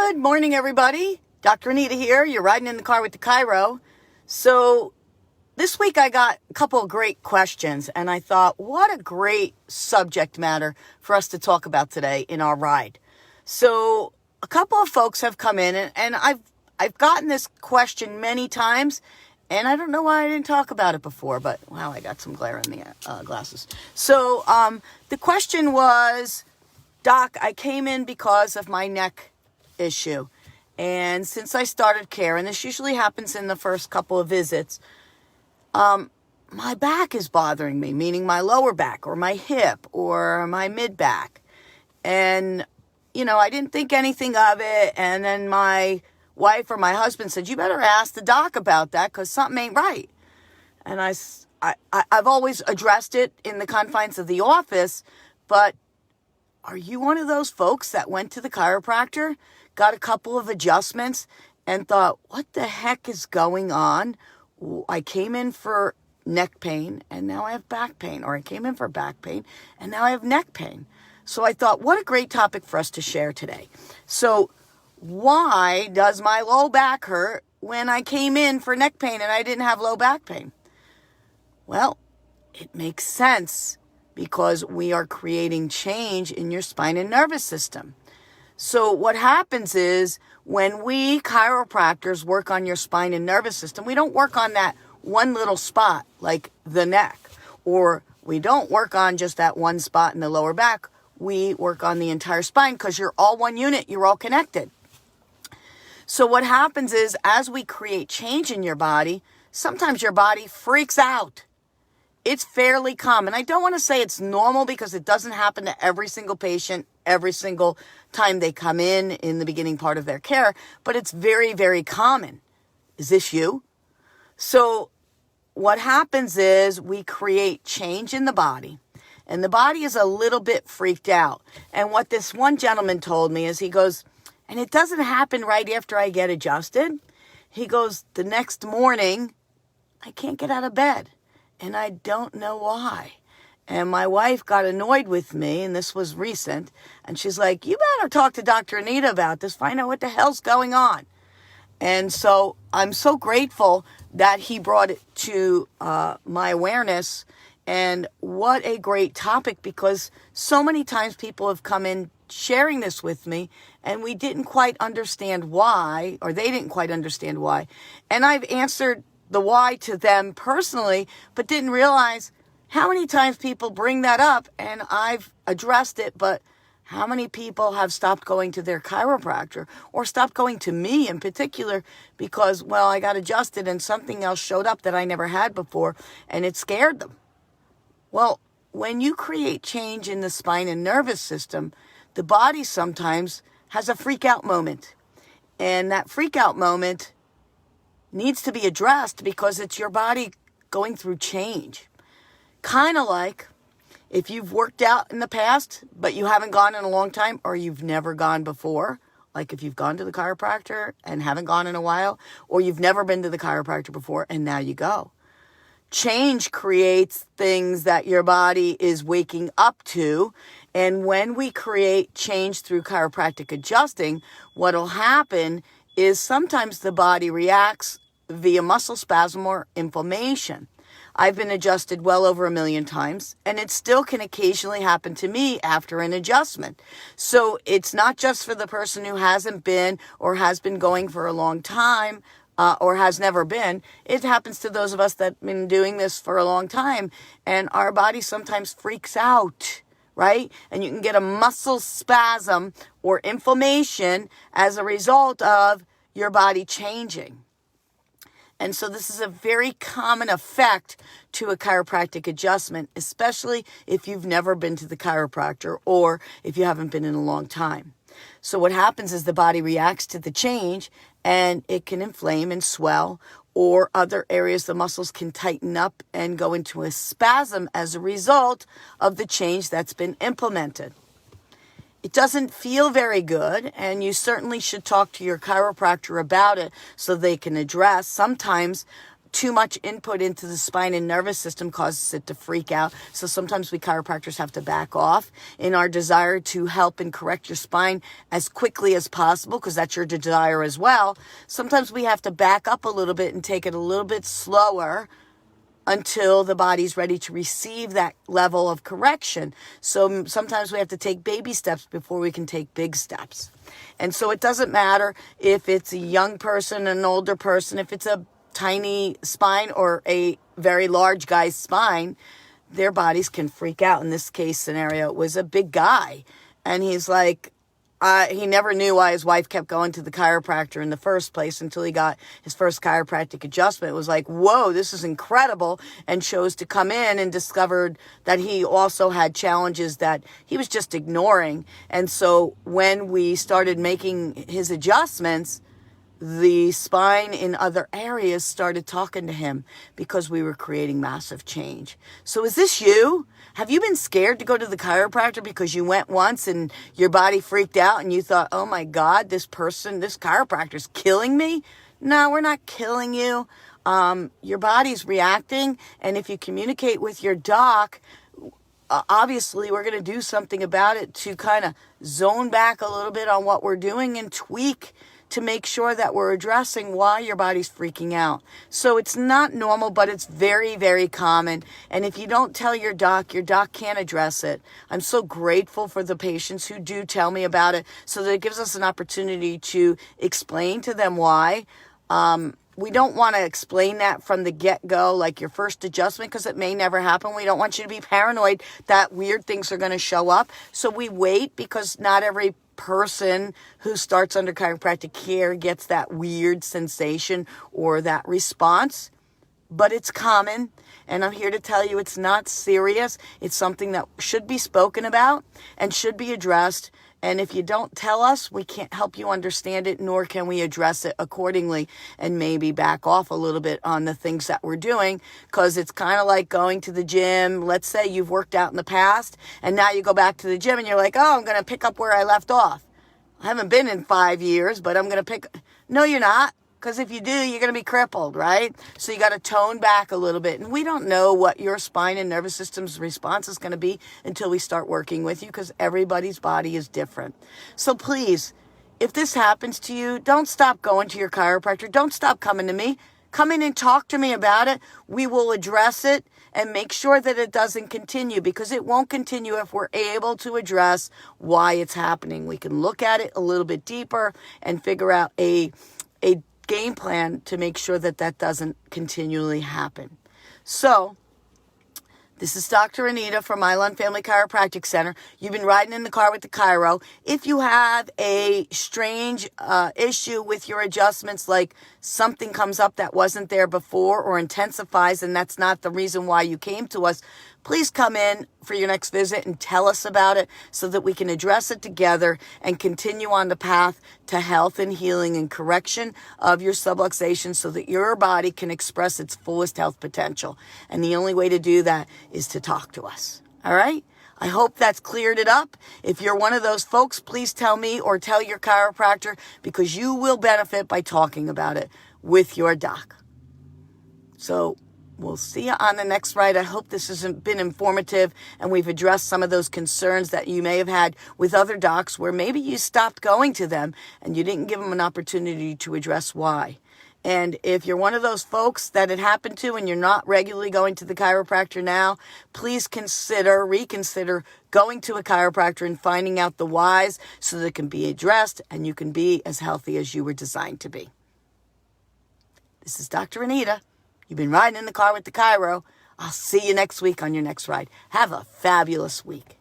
Good morning, everybody. Dr. Anita here. You're riding in the car with the Chiro. So this week I got a couple of great questions, and I thought, what a great subject matter for us to talk about today in our ride. So a couple of folks have come in, and I've gotten this question many times, and I don't know why I didn't talk about it before, but wow, I got some glare in the glasses. So the question was, Doc, I came in because of my neck issue. And since I started care, and this usually happens in the first couple of visits, my back is bothering me, meaning my lower back or my hip or my mid back. And, I didn't think anything of it. And then my wife or my husband said, you better ask the doc about that because something ain't right. And I've always addressed it in the confines of the office, but are you one of those folks that went to the chiropractor, got a couple of adjustments, and thought, what the heck is going on? I came in for neck pain, and now I have back pain. Or I came in for back pain, and now I have neck pain. So I thought, what a great topic for us to share today. So why does my low back hurt when I came in for neck pain and I didn't have low back pain? Well, it makes sense, because we are creating change in your spine and nervous system. So what happens is when we chiropractors work on your spine and nervous system, we don't work on that one little spot like the neck, or we don't work on just that one spot in the lower back. We work on the entire spine because you're all one unit. You're all connected. So what happens is as we create change in your body, sometimes your body freaks out. It's fairly common. I don't want to say it's normal because it doesn't happen to every single patient every single time they come in the beginning part of their care, but it's very, very common. Is this you? So what happens is we create change in the body, and the body is a little bit freaked out. And what this one gentleman told me is he goes, and it doesn't happen right after I get adjusted. He goes, the next morning, I can't get out of bed. And I don't know why. And my wife got annoyed with me, and this was recent, and she's like, you better talk to Dr. Anita about this, find out what the hell's going on. And so I'm so grateful that he brought it to my awareness, and what a great topic, because so many times people have come in sharing this with me, and we didn't quite understand why, or they didn't quite understand why. And I've answered the why to them personally, but didn't realize how many times people bring that up, and I've addressed it, but how many people have stopped going to their chiropractor or stopped going to me in particular because, well, I got adjusted and something else showed up that I never had before, and it scared them. Well, when you create change in the spine and nervous system, the body sometimes has a freak out moment, and that freak out moment needs to be addressed because it's your body going through change. Kind of like if you've worked out in the past, but you haven't gone in a long time, or you've never gone before, like if you've gone to the chiropractor and haven't gone in a while, or you've never been to the chiropractor before and now you go. Change creates things that your body is waking up to. And when we create change through chiropractic adjusting, what'll happen is sometimes the body reacts via muscle spasm or inflammation. I've been adjusted well over 1 million times, and it still can occasionally happen to me after an adjustment. So it's not just for the person who hasn't been or has been going for a long time or has never been. It happens to those of us that have been doing this for a long time, and our body sometimes freaks out, right? And you can get a muscle spasm or inflammation as a result of your body changing. And so this is a very common effect to a chiropractic adjustment, especially if you've never been to the chiropractor or if you haven't been in a long time. So what happens is the body reacts to the change, and it can inflame and swell, or other areas the muscles can tighten up and go into a spasm as a result of the change that's been implemented. It doesn't feel very good, and you certainly should talk to your chiropractor about it so they can address. Sometimes too much input into the spine and nervous system causes it to freak out. So sometimes we chiropractors have to back off in our desire to help and correct your spine as quickly as possible, because that's your desire as well. Sometimes we have to back up a little bit and take it a little bit slower until the body's ready to receive that level of correction. So sometimes we have to take baby steps before we can take big steps. And so it doesn't matter if it's a young person, an older person, if it's a tiny spine or a very large guy's spine, their bodies can freak out. In this case scenario, it was a big guy. And he's like, he never knew why his wife kept going to the chiropractor in the first place until he got his first chiropractic adjustment. It was like, whoa, this is incredible, and chose to come in and discovered that he also had challenges that he was just ignoring. And so when we started making his adjustments, the spine in other areas started talking to him because we were creating massive change. So is this you? Have you been scared to go to the chiropractor because you went once and your body freaked out and you thought, oh my God, this chiropractor's killing me? No, we're not killing you. Your body's reacting. And if you communicate with your doc, obviously we're going to do something about it to kind of zone back a little bit on what we're doing and tweak to make sure that we're addressing why your body's freaking out. So it's not normal, but it's very, very common. And if you don't tell your doc can't address it. I'm so grateful for the patients who do tell me about it, so that it gives us an opportunity to explain to them why. We don't want to explain that from the get-go, like your first adjustment, because it may never happen. We don't want you to be paranoid that weird things are going to show up. So we wait, because not every person who starts under chiropractic care gets that weird sensation or that response, but it's common. And I'm here to tell you it's not serious. It's something that should be spoken about and should be addressed. And if you don't tell us, we can't help you understand it, nor can we address it accordingly and maybe back off a little bit on the things that we're doing, because it's kind of like going to the gym. Let's say you've worked out in the past and now you go back to the gym and you're like, oh, I'm going to pick up where I left off. I haven't been in 5 years, but I'm going to No, you're not. Because if you do, you're going to be crippled, right? So you got to tone back a little bit. And we don't know what your spine and nervous system's response is going to be until we start working with you, because everybody's body is different. So please, if this happens to you, don't stop going to your chiropractor. Don't stop coming to me. Come in and talk to me about it. We will address it and make sure that it doesn't continue, because it won't continue if we're able to address why it's happening. We can look at it a little bit deeper and figure out a game plan to make sure that that doesn't continually happen. So, this is Dr. Anita from Island Family Chiropractic Center. You've been riding in the car with the chiro. If you have a strange issue with your adjustments, like something comes up that wasn't there before or intensifies, and that's not the reason why you came to us, please come in for your next visit and tell us about it so that we can address it together and continue on the path to health and healing and correction of your subluxation so that your body can express its fullest health potential. And the only way to do that is to talk to us. All right? I hope that's cleared it up. If you're one of those folks, please tell me or tell your chiropractor, because you will benefit by talking about it with your doc. So, we'll see you on the next ride. I hope this has been informative and we've addressed some of those concerns that you may have had with other docs where maybe you stopped going to them and you didn't give them an opportunity to address why. And if you're one of those folks that it happened to and you're not regularly going to the chiropractor now, please reconsider going to a chiropractor and finding out the whys so that it can be addressed and you can be as healthy as you were designed to be. This is Dr. Anita. You've been riding in the car with the chiro. I'll see you next week on your next ride. Have a fabulous week.